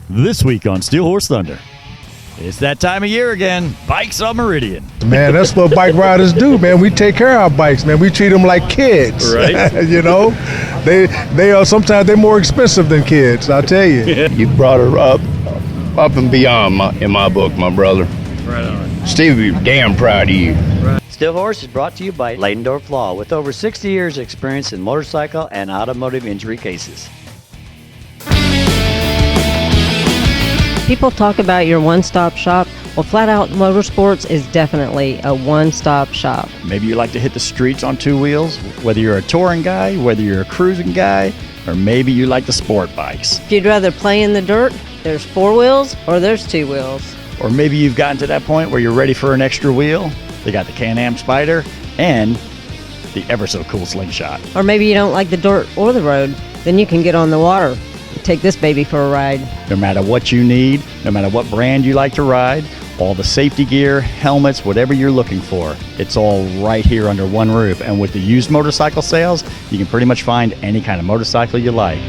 This week on Steel Horse Thunder, it's that time of year again, Bikes on Meridian. Man, that's what bike riders do, man. We take care of our bikes, man. We treat them like kids. Right. You know, they are sometimes they're more expensive than kids, I'll tell you. You brought her up and beyond in my book, my brother. Right on. Steve, we're damn proud of you. Steel Horse is brought to you by Leidendorf Law with over 60 years experience in motorcycle and automotive injury cases. People talk about your one-stop shop. Well, Flat Out Motorsports is definitely a one-stop shop. Maybe you like to hit the streets on two wheels, whether you're a touring guy, whether you're a cruising guy, or maybe you like the sport bikes. If you'd rather play in the dirt, there's four wheels or there's two wheels. Or maybe you've gotten to that point where you're ready for an extra wheel. They got the Can-Am Spider and the ever-so-cool Slingshot. Or maybe you don't like the dirt or the road, then you can get on the water. Take this baby for a ride. No matter what you need, no matter what brand you like to ride, all the safety gear, helmets, whatever you're looking for, it's all right here under one roof. And with the used motorcycle sales, you can pretty much find any kind of motorcycle you like.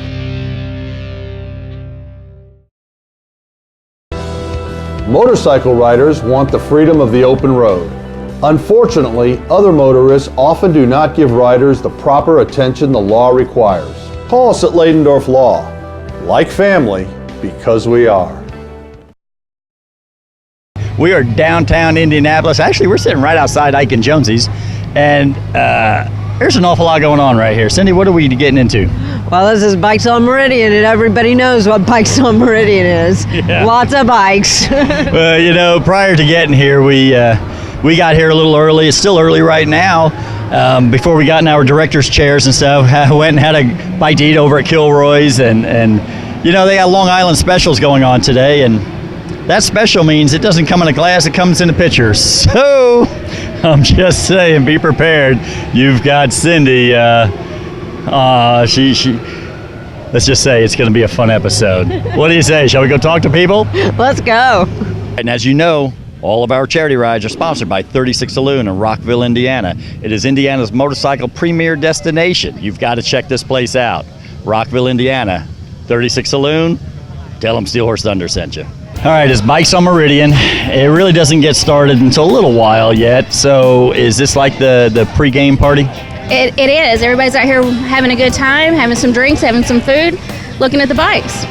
Motorcycle riders want the freedom of the open road. Unfortunately, other motorists often do not give riders the proper attention the law requires. Call us at Leidendorf Law. Like family, because we are. We are downtown Indianapolis. Actually, we're sitting right outside Ike and Jonesy's, and there's an awful lot going on right here. Cindy, what are we getting into? Well, this is Bikes on Meridian, and everybody knows what Bikes on Meridian is. Yeah. Lots of bikes. Well, you know, prior to getting here, we got here a little early. It's still early right now. Before we got in our director's chairs and stuff, I went and had a bite to eat over at Kilroy's, and you know, they got Long Island specials going on today, and that special means it doesn't come in a glass, it comes in a pitcher. So I'm just saying, be prepared. You've got Cindy. She let's just say it's going to be a fun episode. What do you say? Shall we go talk to people? Let's go. And as you know, all of our charity rides are sponsored by 36 Saloon in Rockville, Indiana. It is Indiana's motorcycle premier destination. You've got to check this place out. Rockville, Indiana, 36 Saloon. Tell them Steel Horse Thunder sent you. All right, it's Bikes on Meridian. It really doesn't get started until a little while yet. So is this like the pre-game party? It is. Everybody's out here having a good time, having some drinks, having some food, looking at the bikes.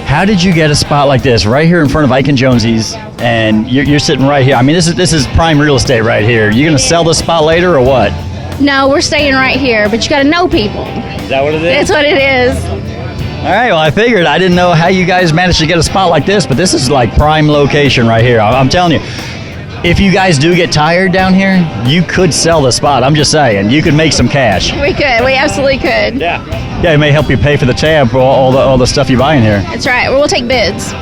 How did you get a spot like this right here in front of Ike and Jonesy's, and you're sitting right here? I mean, this is prime real estate right here. You gonna sell this spot later or what? No, we're staying right here, but you got to know people. Is that what it is? That's what it is. All right, well, I figured. I didn't know how you guys managed to get a spot like this, but this is like prime location right here. I'm telling you, if you guys do get tired down here, you could sell the spot. I'm just saying, you could make some cash. We could. We absolutely could. Yeah, it may help you pay for the tab for all the stuff you buy in here. That's right. We'll take bids.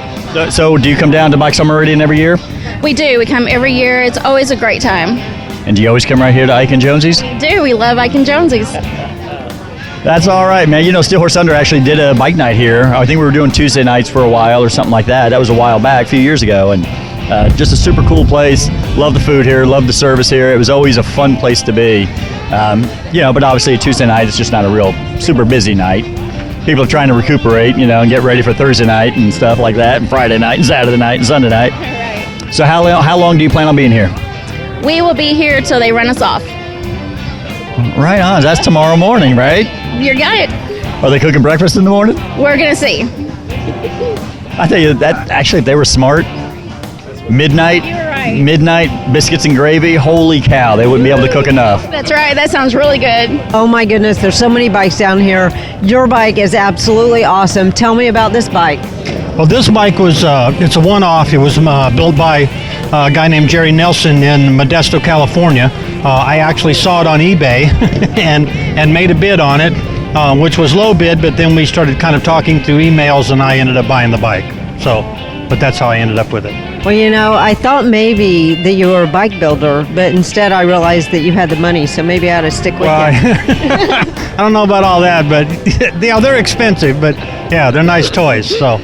So do you come down to Bikes on Meridian every year? We do. We come every year. It's always a great time. And do you always come right here to Ike and Jonesy's? We do. We love Ike and Jonesy's. That's all right, man. You know, Steel Horse Thunder actually did a bike night here. I think we were doing Tuesday nights for a while or something like that. That was a while back, a few years ago. And just a super cool place. Love the food here. Love the service here. It was always a fun place to be. You know, but obviously a Tuesday night is just not a real super busy night. People are trying to recuperate, you know, and get ready for Thursday night and stuff like that, and Friday night and Saturday night and Sunday night. Right. So how long do you plan on being here? We will be here till they run us off. Right on. That's tomorrow morning, right? You got it. Are they cooking breakfast in the morning? We're going to see. I tell you, that actually, if they were smart, midnight, You're right. midnight biscuits and gravy, holy cow, they wouldn't be able to cook enough. That's right. That sounds really good. Oh my goodness, there's so many bikes down here. Your bike is absolutely awesome. Tell me about this bike. Well, this bike was, it's a one-off. It was built by a guy named Jerry Nelson in Modesto, California. I actually saw it on eBay and made a bid on it, which was low bid, but then we started kind of talking through emails and I ended up buying the bike. So, but that's how I ended up with it. Well, you know, I thought maybe that you were a bike builder, but instead I realized that you had the money, so maybe I ought to stick with you. I don't know about all that, but you know, they're expensive, but yeah, they're nice toys, so.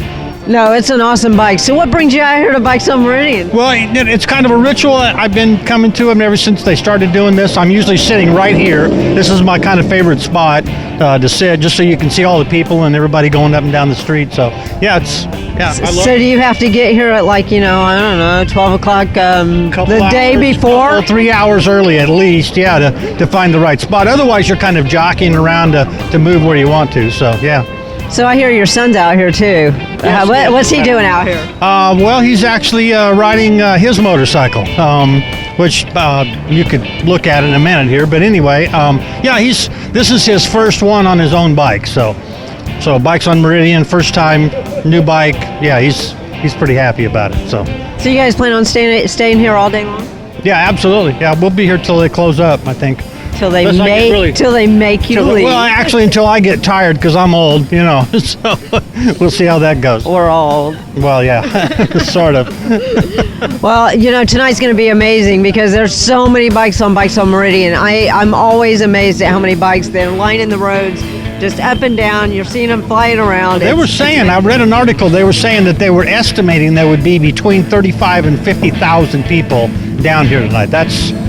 No, it's an awesome bike. So what brings you out here to Bikes on Meridian? Well, it's kind of a ritual. I've been coming to them ever since they started doing this. I'm usually sitting right here. This is my kind of favorite spot to sit, just so you can see all the people and everybody going up and down the street. So, yeah, it's Yeah. So do you have to get here at like, I don't know, 12 o'clock the day before? 3 hours early at least, yeah, to find the right spot. Otherwise, you're kind of jockeying around to move where you want to. So, yeah. So I hear your son's out here too. What's he doing out here? Well, he's actually riding his motorcycle, which you could look at in a minute here. But anyway, this is his first one on his own bike. So Bikes on Meridian, first time, new bike. Yeah, he's pretty happy about it. So you guys plan on staying here all day long? Yeah, absolutely. Yeah, we'll be here till they close up, I think. Till they make you leave. Well, actually, until I get tired because I'm old, So we'll see how that goes. We're all old. Well, yeah, sort of. Well, tonight's going to be amazing because there's so many Bikes on Meridian. I'm always amazed at how many bikes they're lining the roads, just up and down. You're seeing them flying around. They were saying, I read an article, they were saying that they were estimating there would be between 35 and 50,000 people down here tonight.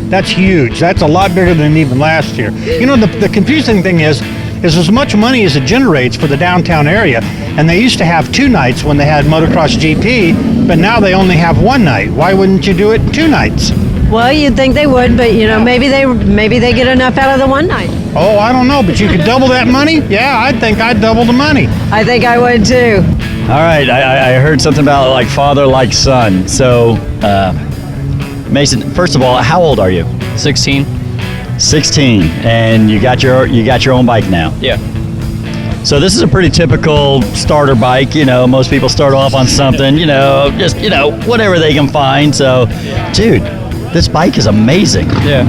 That's huge. That's a lot bigger than even last year. The confusing thing is as much money as it generates for the downtown area, and they used to have 2 nights when they had Motocross GP, but now they only have 1 night. Why wouldn't you do it 2 nights? Well, you'd think they would, but maybe they get enough out of the 1 night. Oh, I don't know, but you could double that money? Yeah, I think I'd double the money. I think I would too. All right, I heard something about like father like son. So, Mason, first of all, how old are you? 16. 16, and you got your own bike now. Yeah. So this is a pretty typical starter bike. Most people start off on something, just whatever they can find. So, dude, this bike is amazing. Yeah.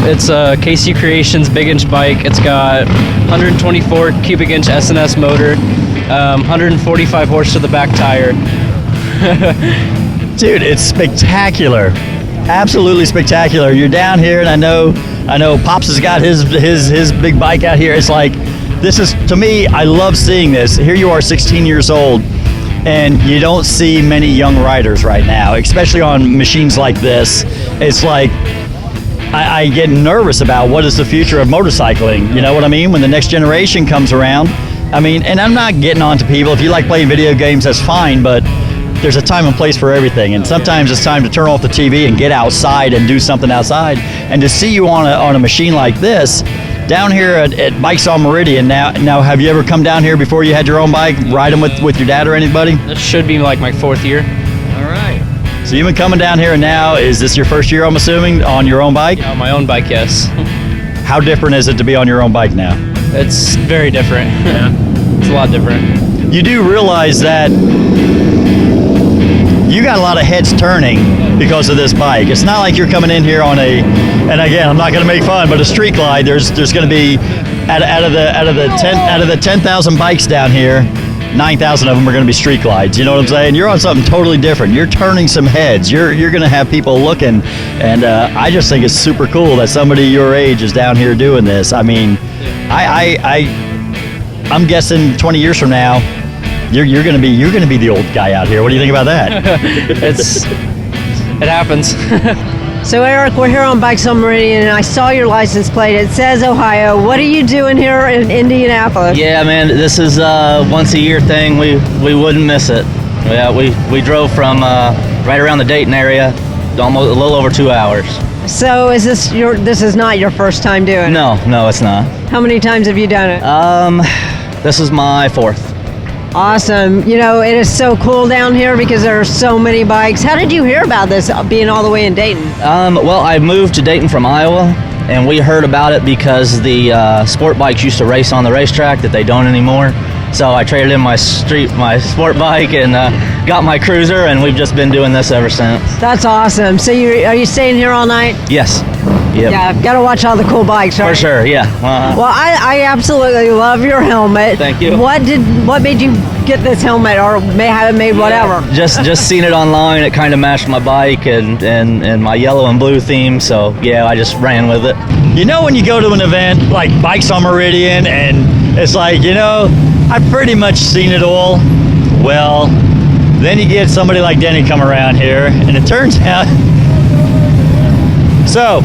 It's a KC Creations big inch bike. It's got 124 cubic inch S&S motor, 145 horse to the back tire. Dude, it's spectacular. Absolutely spectacular. You're down here, and I know Pops has got his big bike out here. It's like, this is, to me, I love seeing this. Here you are, 16 years old, and you don't see many young riders right now, especially on machines like this. It's like, I get nervous about what is the future of motorcycling. You know what I mean? When the next generation comes around. I mean, and I'm not getting on to people. If you like playing video games, that's fine, but there's a time and place for everything, and sometimes it's time to turn off the TV and get outside and do something outside. And to see you on a machine like this, down here at Bikes on Meridian, now have you ever come down here before you had your own bike, ride them with your dad or anybody? This should be like my 4th year. All right. So you've been coming down here, and now, is this your first year, I'm assuming, on your own bike? Yeah, on my own bike, yes. How different is it to be on your own bike now? It's very different. Yeah. It's a lot different. You do realize that you got a lot of heads turning because of this bike. It's not like you're coming in here on and again, I'm not going to make fun, but a street glide. There's going to be out of the 10,000 bikes down here, 9,000 of them are going to be street glides. You know what I'm saying? You're on something totally different. You're turning some heads. You're going to have people looking, and I just think it's super cool that somebody your age is down here doing this. I mean, I'm guessing 20 years from now, you're gonna be the old guy out here. What do you think about that? It happens. So Eric, we're here on Bikes on Meridian, and I saw your license plate. It says Ohio. What are you doing here in Indianapolis? Yeah, man, this is a once a year thing. We wouldn't miss it. Yeah, we drove from right around the Dayton area, almost a little over 2 hours. So this is not your first time doing it? No, it's not. How many times have you done it? This is my 4th. Awesome. It is so cool down here because there are so many bikes. How did you hear about this being all the way in Dayton? Well, I moved to Dayton from Iowa, and we heard about it because the sport bikes used to race on the racetrack that they don't anymore. So I traded in my sport bike and got my cruiser, and we've just been doing this ever since. That's awesome. So are you staying here all night? Yes. Yep. Yeah, I've got to watch all the cool bikes, right? For sure, yeah. Well, I absolutely love your helmet. Thank you. What made you get this helmet, or may have it made whatever? Just seen it online. It kind of matched my bike and my yellow and blue theme. So yeah, I just ran with it. When you go to an event like Bikes on Meridian, and it's like, I've pretty much seen it all. Well, then you get somebody like Denny come around here, and it turns out. So,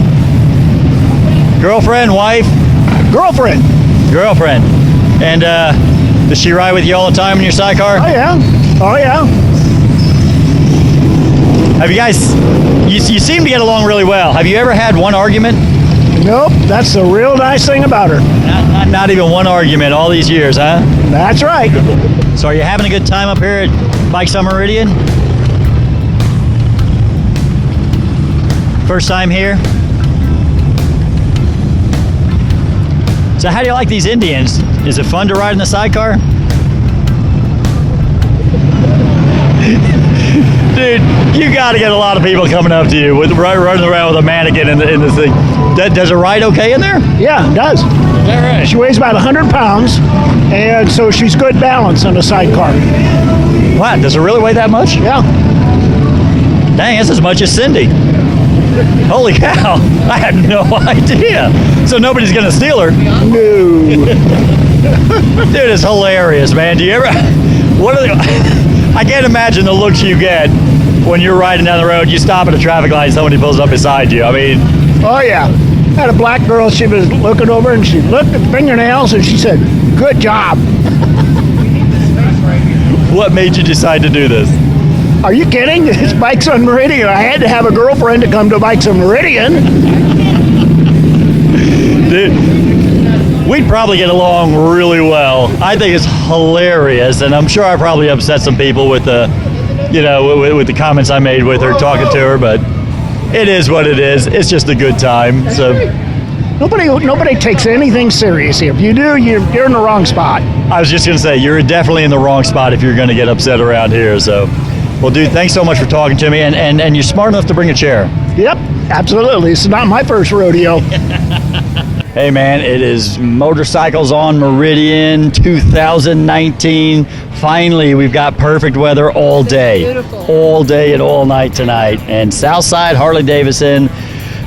girlfriend, wife? Girlfriend. And does she ride with you all the time in your sidecar? Oh, yeah. Oh, yeah. Have you guys, you seem to get along really well. Have you ever had one argument? Nope, that's the real nice thing about her. Not even one argument all these years, huh? That's right. So are you having a good time up here at Bikes on Meridian? First time here? So how do you like these Indians? Is it fun to ride in the sidecar? Dude, you got to get a lot of people coming up to you with running around with a mannequin in the thing. Does it ride okay in there? Yeah, it does. Is that right? She weighs about 100 pounds, and so she's good balance on the sidecar. Wow, does it really weigh that much? Yeah. Dang, that's as much as Cindy. Holy cow, I had no idea. So nobody's gonna steal her. No. Dude, it's hilarious, man. Do you ever, I can't imagine the looks you get when you're riding down the road, you stop at a traffic light and somebody pulls up beside you. I mean. Oh, yeah. I had a black girl, she was looking over and she looked at the fingernails and she said, "Good job." What made you decide to do this? Are you kidding? It's Bikes on Meridian. I had to have a girlfriend to come to Bikes on Meridian. Dude, we'd probably get along really well. I think it's hilarious, and I'm sure I probably upset some people with the, with the comments I made with her, talking to her, but it is what it is. It's just a good time. So Nobody takes anything serious here. If you do, you're in the wrong spot. I was just going to say, you're definitely in the wrong spot if you're going to get upset around here. So, well, dude, thanks so much for talking to me, and you're smart enough to bring a chair. Yep, absolutely. It's not my first rodeo. Hey, man, it is Motorcycles on Meridian 2019. Finally, we've got perfect weather all day. Beautiful. All day and all night tonight. And Southside Harley-Davidson,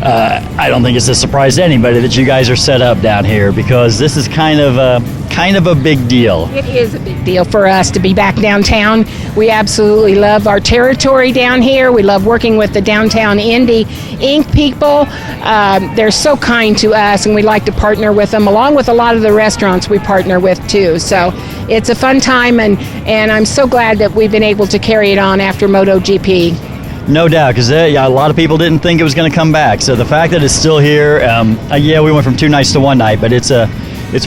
I don't think it's a surprise to anybody that you guys are set up down here, because this is kind of a big deal. It is a big deal for us to be back downtown. We absolutely love our territory down here. We love working with the Downtown Indy Inc. people. They're so kind to us, and we like to partner with them, along with a lot of the restaurants we partner with too. So it's a fun time, and I'm so glad that we've been able to carry it on after MotoGP. No doubt, because a lot of people didn't think it was going to come back. So the fact that it's still here, yeah, we went from 2 nights to 1 night, but it's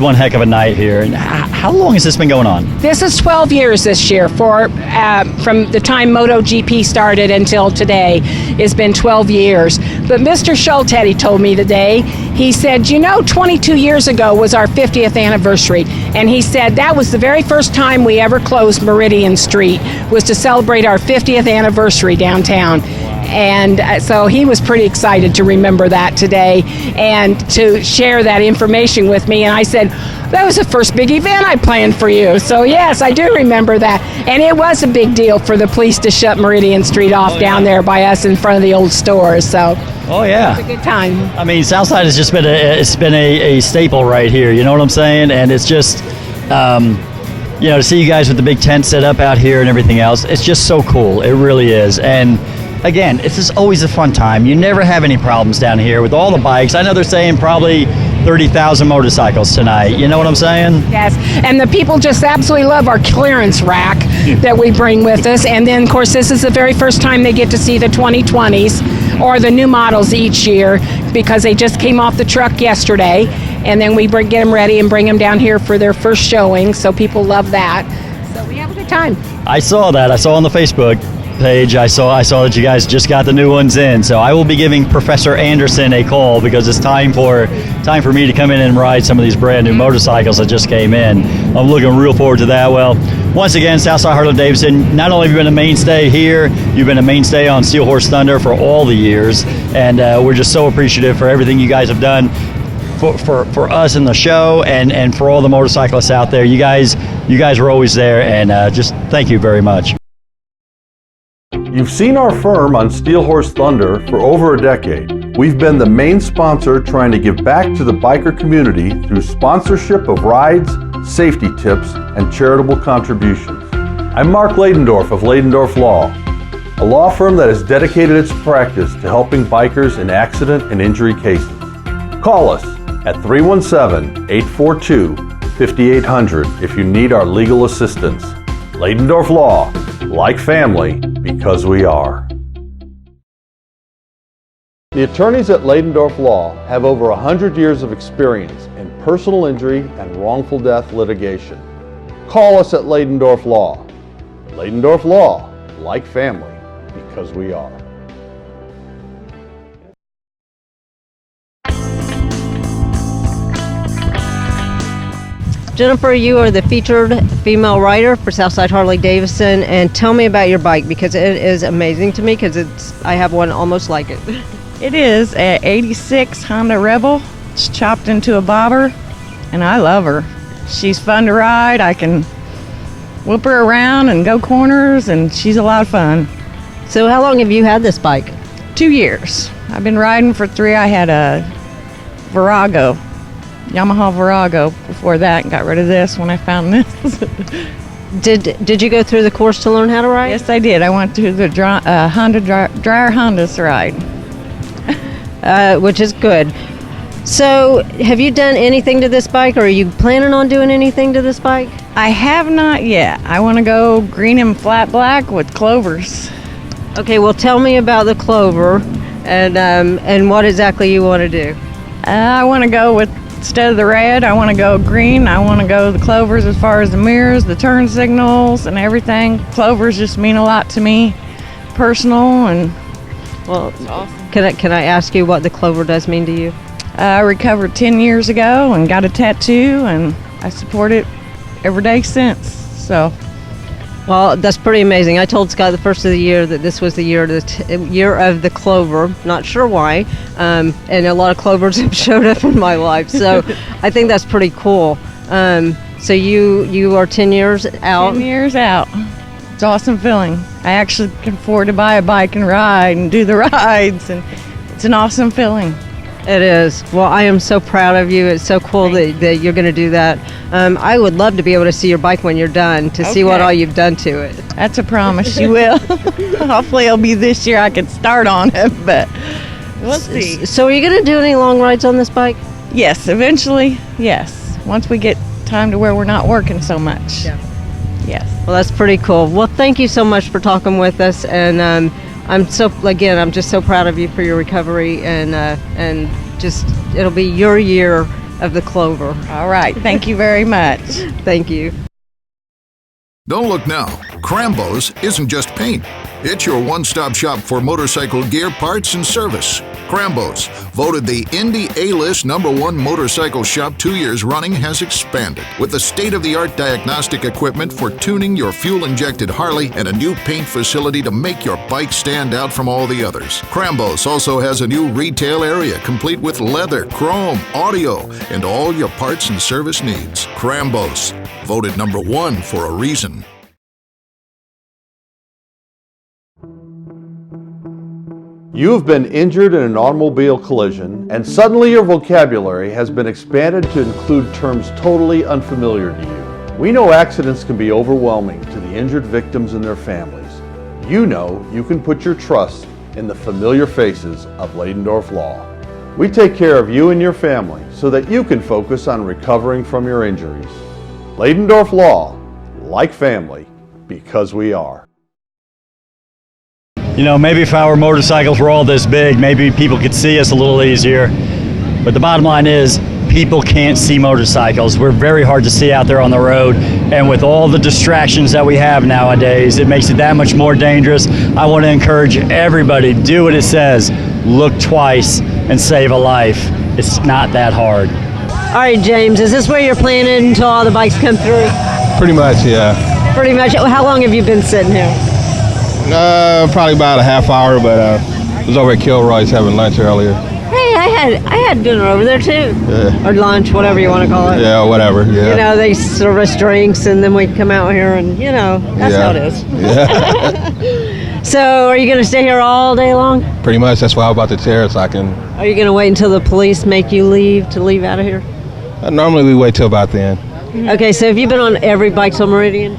one heck of a night here. And how long has this been going on? This is 12 years this year. From the time MotoGP started until today, it's been 12 years. But Mr. Schultz he told me today, he said, 22 years ago was our 50th anniversary. And he said that was the very first time we ever closed Meridian Street, was to celebrate our 50th anniversary downtown. And so he was pretty excited to remember that today and to share that information with me. And I said, that was the first big event I planned for you. So yes, I do remember that. And it was a big deal for the police to shut Meridian Street off down there by us in front of the old stores. So oh yeah, it was a good time. I mean, Southside has just been a staple right here. You know what I'm saying? And it's just, to see you guys with the big tent set up out here and everything else, it's just so cool. It really is. And again, it's just always a fun time. You never have any problems down here with all the bikes. I know they're saying probably 30,000 motorcycles tonight. You know what I'm saying? Yes, and the people just absolutely love our clearance rack that we bring with us. And then, of course, this is the very first time they get to see the 2020s or the new models each year, because they just came off the truck yesterday. And then we get them ready and bring them down here for their first showing. So people love that. So we have a good time. I saw that. I saw on the Facebook page. I saw that you guys just got the new ones in. So I will be giving Professor Anderson a call, because it's time for me to come in and ride some of these brand new motorcycles that just came in. I'm looking real forward to that. Well, once again, Southside Harley-Davidson, not only have you been a mainstay here, you've been a mainstay on Steel Horse Thunder for all the years, and we're just so appreciative for everything you guys have done for us in the show, and for all the motorcyclists out there. You guys were always there, and just thank you very much. You've seen our firm on Steel Horse Thunder for over a decade. We've been the main sponsor trying to give back to the biker community through sponsorship of rides, safety tips, and charitable contributions. I'm Mark Ladendorf of Ladendorf Law, a law firm that has dedicated its practice to helping bikers in accident and injury cases. Call us at 317-842-5800 if you need our legal assistance. Ladendorf Law, like family, because we are. The attorneys at Leidendorf Law have over 100 years of experience in personal injury and wrongful death litigation. Call us at Leidendorf Law. Leidendorf Law, like family, because we are. Jennifer, you are the featured female rider for Southside Harley-Davidson, and tell me about your bike, because it is amazing to me, because I have one almost like it. It is an 86 Honda Rebel. It's chopped into a bobber, and I love her. She's fun to ride. I can whip her around and go corners, and she's a lot of fun. So how long have you had this bike? 2 years. I've been riding for 3. I had a Virago, Yamaha Virago before that, and got rid of this when I found this. Did you go through the course to learn how to ride? Yes, I did. I went to the Honda Dryer Hondas to ride. Which is good. So, have you done anything to this bike, or are you planning on doing anything to this bike? I have not yet. I want to go green and flat black with clovers. Okay, well, tell me about the clover, and what exactly you want to do. I want to go with, instead of the red, I want to go green. I want to go the clovers as far as the mirrors, the turn signals, and everything. Clovers just mean a lot to me, personal, and well, it's awesome. Can I ask you what the clover does mean to you? I recovered 10 years ago and got a tattoo, and I support it every day since. So, well, that's pretty amazing. I told Scott the first of the year that this was the year of the clover. Not sure why, and a lot of clovers have showed up in my life. So, I think that's pretty cool. So you are 10 years out. 10 years out. It's an awesome feeling. I actually can afford to buy a bike and ride and do the rides, and it's an awesome feeling. It is. Well, I am so proud of you. It's so cool that you're going to do that. I would love to be able to see your bike when you're done, to see what all you've done to it. That's a promise. You will. Hopefully it'll be this year I can start on it, but we'll see. So are you going to do any long rides on this bike? Yes, eventually, yes. Once we get time to where we're not working so much. Yeah. Yes. Well, that's pretty cool. Well, thank you so much for talking with us, and I'm just so proud of you for your recovery, and just it'll be your year of the clover. All right. Thank you very much. Thank you. Don't look now. Crambo's isn't just paint. It's your one-stop shop for motorcycle gear, parts, and service. Crambo's, voted the Indy A-List #1 motorcycle shop 2 years running, has expanded with the state-of-the-art diagnostic equipment for tuning your fuel-injected Harley and a new paint facility to make your bike stand out from all the others. Crambo's also has a new retail area complete with leather, chrome, audio, and all your parts and service needs. Crambo's, voted #1 for a reason. You have been injured in an automobile collision, and suddenly your vocabulary has been expanded to include terms totally unfamiliar to you. We know accidents can be overwhelming to the injured victims and their families. You know you can put your trust in the familiar faces of Leidendorf Law. We take care of you and your family so that you can focus on recovering from your injuries. Leidendorf Law, like family, because we are. You know, maybe if our motorcycles were all this big, maybe people could see us a little easier. But the bottom line is, people can't see motorcycles. We're very hard to see out there on the road. And with all the distractions that we have nowadays, it makes it that much more dangerous. I want to encourage everybody, do what it says. Look twice and save a life. It's not that hard. All right, James, is this where you're planning until all the bikes come through? Pretty much, yeah. Pretty much. How long have you been sitting here? Probably about a half hour, but I was over at Kilroy's having lunch earlier. Hey, I had dinner over there too. Yeah. Or lunch, whatever you want to call it. Yeah, whatever. Yeah. You know, they serve us drinks, and then we come out here, and you know, that's how it is. Yeah. So, are you going to stay here all day long? Pretty much. That's why I'm about to chair, so I can. Are you going to wait until the police make you leave out of here? Normally we wait till about then. Okay, so have you been on every Bikes On Meridian?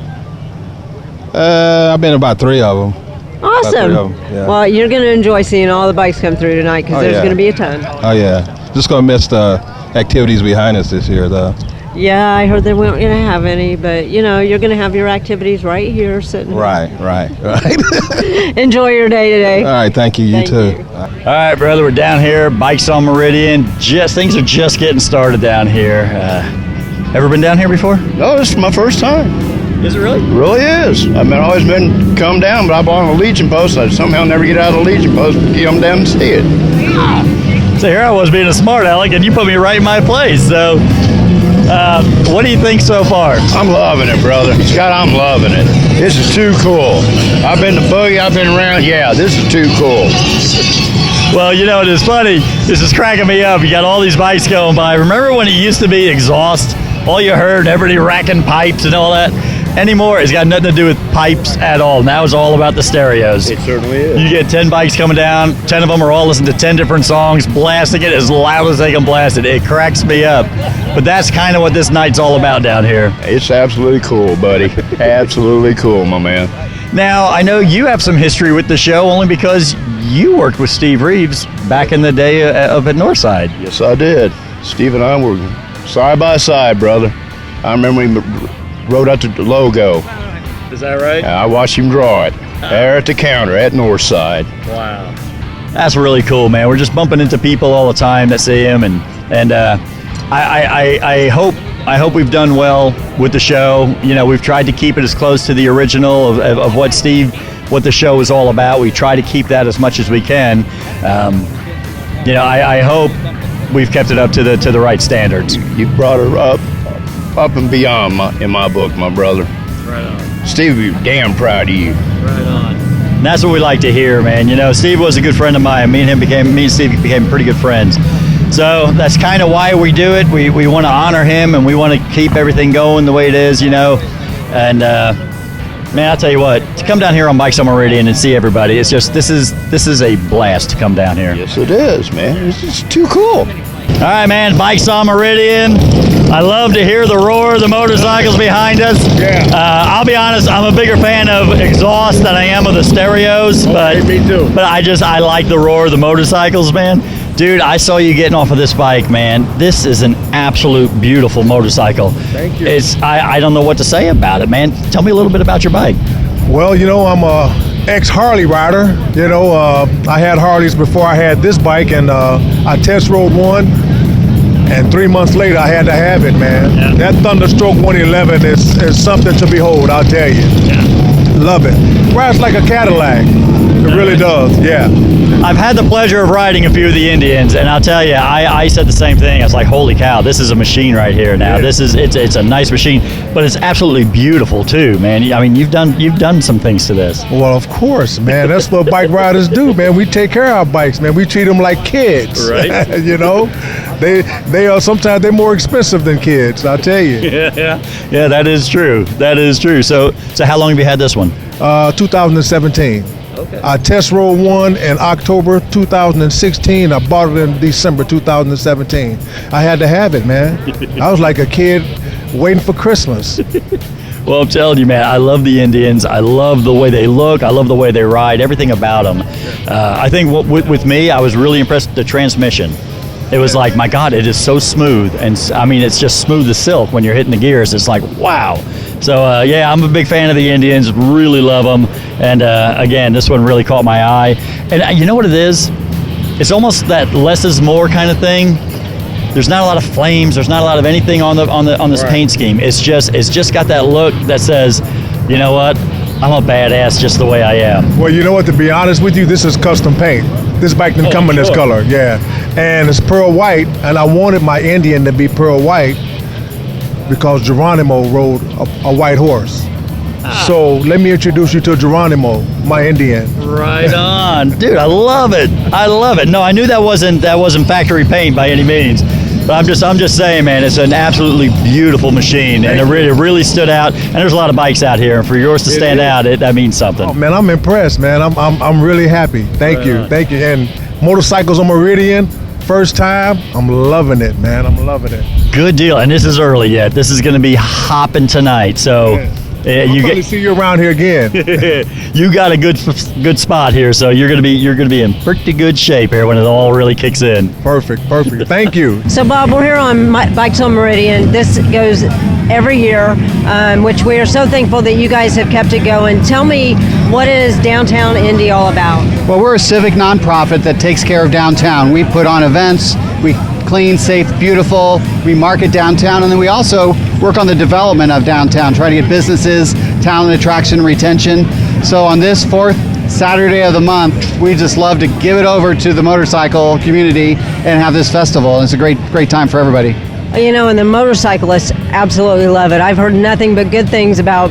I've been about 3 of them. Awesome. Yeah. Well, you're going to enjoy seeing all the bikes come through tonight, because there's going to be a ton. Oh, yeah. Just going to miss the activities behind us this year, though. Yeah, I heard they weren't going to have any, but you know, you're going to have your activities right here sitting. Right. Enjoy your day today. All right, thank you. You too. All right, brother, we're down here, Bikes on Meridian. Things are just getting started down here. Ever been down here before? No, this is my first time. Is it really? Really is. I've always been come down, but I bought on a Legion post. I somehow never get out of the Legion post to come down and see it. So here I was being a smart aleck, and you put me right in my place. So, what do you think so far? I'm loving it, brother. Scott, I'm loving it. This is too cool. I've been to boogie, I've been around. Yeah, this is too cool. Well, you know, it is funny. This is cracking me up. You got all these bikes going by. Remember when it used to be exhaust? All you heard, everybody racking pipes and all that? Anymore, it's got nothing to do with pipes at all. Now it's all about the stereos. It certainly is. You get 10 bikes coming down, 10 of them are all listening to 10 different songs, blasting it as loud as they can blast it. It cracks me up. But that's kind of what this night's all about down here. It's absolutely cool, buddy. Absolutely cool, my man. Now, I know you have some history with the show only because you worked with Steve Reeves back in the day up at Northside. Yes, I did. Steve and I were side by side, brother. I remember him wrote out the logo. Is that right? I watched him draw it there at the counter at Northside. Wow. That's really cool, man. We're just bumping into people all the time that see him, and I hope we've done well with the show. You know, we've tried to keep it as close to the original of what the show is all about. We try to keep that as much as we can. You know, I hope we've kept it up to the right standards. You brought her up and beyond in my book, my brother. Right on. Steve, we're damn proud of you. Right on. And that's what we like to hear, man. You know, Steve was a good friend of mine. Me and Steve became pretty good friends. So that's kind of why we do it. We want to honor him, and we want to keep everything going the way it is, you know. And man, I'll tell you what, to come down here on Bikes on Meridian and see everybody, it's just this is a blast to come down here. Yes, it is, man. It's just too cool. All right, man, Bikes on Meridian. I love to hear the roar of the motorcycles behind us. Yeah. I'll be honest, I'm a bigger fan of exhaust than I am of the stereos. But me too. But I like the roar of the motorcycles, man. Dude, I saw you getting off of this bike, man. This is an absolute beautiful motorcycle. Thank you. I don't know what to say about it, man. Tell me a little bit about your bike. Well, you know, I'm a ex-Harley rider. You know, I had Harleys before I had this bike, and I test rode one, and 3 months later I had to have it, man. Yeah. That Thunderstroke 111 is something to behold, I'll tell you. Yeah. Love it. Rides like a Cadillac. It really does, yeah. I've had the pleasure of riding a few of the Indians, and I'll tell you, I said the same thing. I was like, holy cow, this is a machine right here now. Yeah. It's a nice machine, but it's absolutely beautiful too, man. I mean, you've done some things to this. Well, of course, man. That's what bike riders do, man. We take care of our bikes, man. We treat them like kids. Right. You know? They are sometimes they're more expensive than kids, I'll tell you. Yeah, that is true. That is true. So how long have you had this one? 2017. Okay. I test rode one in October 2016. I bought it in December 2017. I had to have it, man. I was like a kid waiting for Christmas. Well, I'm telling you, man, I love the Indians. I love the way they look. I love the way they ride. Everything about them. I think with me, I was really impressed with the transmission. It was like, my God, it is so smooth. And I mean, it's just smooth as silk when you're hitting the gears. It's like, wow. So, yeah, I'm a big fan of the Indians. Really love them. And, again, this one really caught my eye. And you know what it is? It's almost that less is more kind of thing. There's not a lot of flames. There's not a lot of anything on this paint scheme. It's just got that look that says, you know what? I'm a badass just the way I am. Well, you know what? To be honest with you, this is custom paint. This bike didn't come in this color, yeah. And it's pearl white, and I wanted my Indian to be pearl white because Geronimo rode a white horse. So let me introduce you to Geronimo, my Indian. Right on. Dude, I love it. I love it. No, I knew that wasn't factory paint by any means. But I'm just saying, man, it's an absolutely beautiful machine, and it really stood out. And there's a lot of bikes out here, and for yours to stand out, that means something. Oh man, I'm impressed, man. I'm really happy. Thank you. And Motorcycles on Meridian, first time. I'm loving it, man. I'm loving it. Good deal. And this is early yet. This is going to be hopping tonight. So I'll probably see you around here again. You got a good spot here, so you're gonna be in pretty good shape here when it all really kicks in. Perfect. Thank you. So, Bob, we're here on Bikes on Meridian. This goes every year, which we are so thankful that you guys have kept it going. Tell me, what is Downtown Indy all about? Well, we're a civic nonprofit that takes care of downtown. We put on events, we clean, safe, beautiful, we market downtown, and then we also work on the development of downtown, try to get businesses, talent attraction, retention. So on this fourth Saturday of the month, we just love to give it over to the motorcycle community and have this festival. And it's a great time for everybody. You know, and the motorcyclists absolutely love it. I've heard nothing but good things about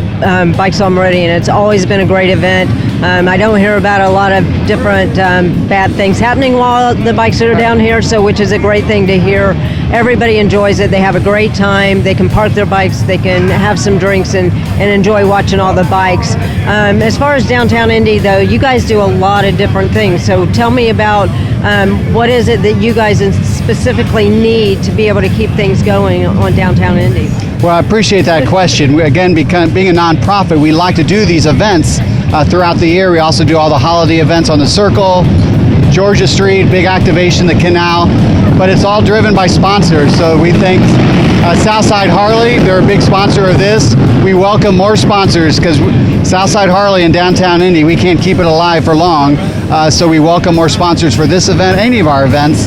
Bikes on Meridian. It's always been a great event. I don't hear about a lot of different bad things happening while the bikes are down here, so which is a great thing to hear. Everybody enjoys it. They have a great time. They can park their bikes. They can have some drinks and enjoy watching all the bikes. As far as Downtown Indy, though, you guys do a lot of different things. So tell me about what is it that you guys specifically need to be able to keep things going on Downtown Indy? Well, I appreciate that question. Again, being a nonprofit, we like to do these events throughout the year. We also do all the holiday events on the Circle, Georgia Street, big activation, the Canal, but it's all driven by sponsors. So we thank Southside Harley, they're a big sponsor of this. We welcome more sponsors because Southside Harley and Downtown Indy, we can't keep it alive for long. So we welcome more sponsors for this event, any of our events.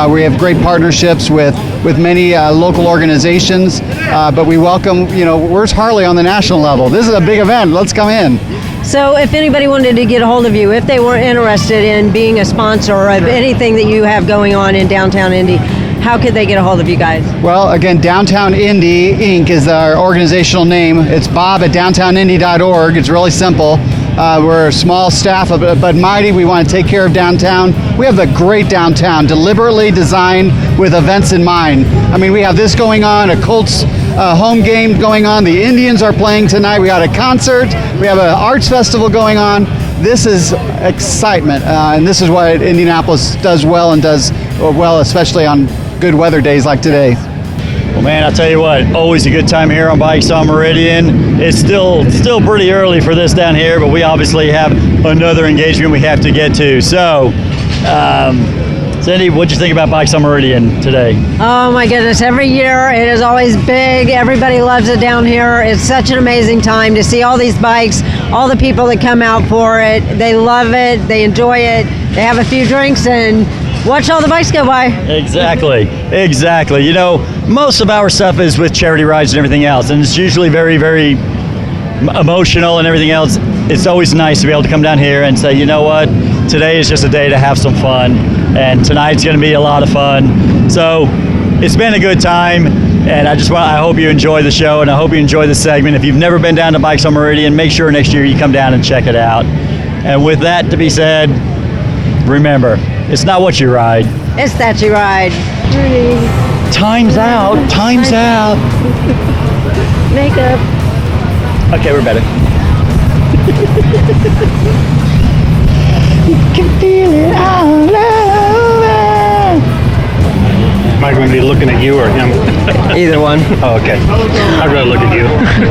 We have great partnerships with many local organizations, but we welcome, where's Harley on the national level? This is a big event, let's come in. So if anybody wanted to get a hold of you, if they were interested in being a sponsor of anything that you have going on in Downtown Indy, how could they get a hold of you guys? Well, again, Downtown Indy Inc. is our organizational name. It's bob@downtownindy.org. It's really simple. We're a small staff, but mighty. We want to take care of downtown. We have a great downtown, deliberately designed with events in mind. I mean, we have this going on, a Colts home game going on. The Indians are playing tonight. We got a concert. We have an arts festival going on. This is excitement, and this is what Indianapolis does well and does well, especially on good weather days like today. Well, man, I'll tell you what, always a good time here on Bikes on Meridian. It's still pretty early for this down here, but we obviously have another engagement we have to get to. So, Cindy, what'd you think about Bikes on Meridian today? Oh my goodness, every year it is always big. Everybody loves it down here. It's such an amazing time to see all these bikes, all the people that come out for it. They love it, they enjoy it, they have a few drinks and watch all the bikes go by. Exactly. You know, most of our stuff is with charity rides and everything else, and it's usually very, very emotional and everything else. It's always nice to be able to come down here and say, you know what, today is just a day to have some fun, and tonight's going to be a lot of fun. So it's been a good time, and I hope you enjoy the show, and I hope you enjoy the segment. If you've never been down to Bikes on Meridian, make sure next year you come down and check it out. And with that to be said, remember, it's not what you ride. It's that you ride. Time's out. Makeup. Okay, we're better. You can feel it all over. Am I going to be looking at you or him? Either one. Oh, okay. I'd rather look at you.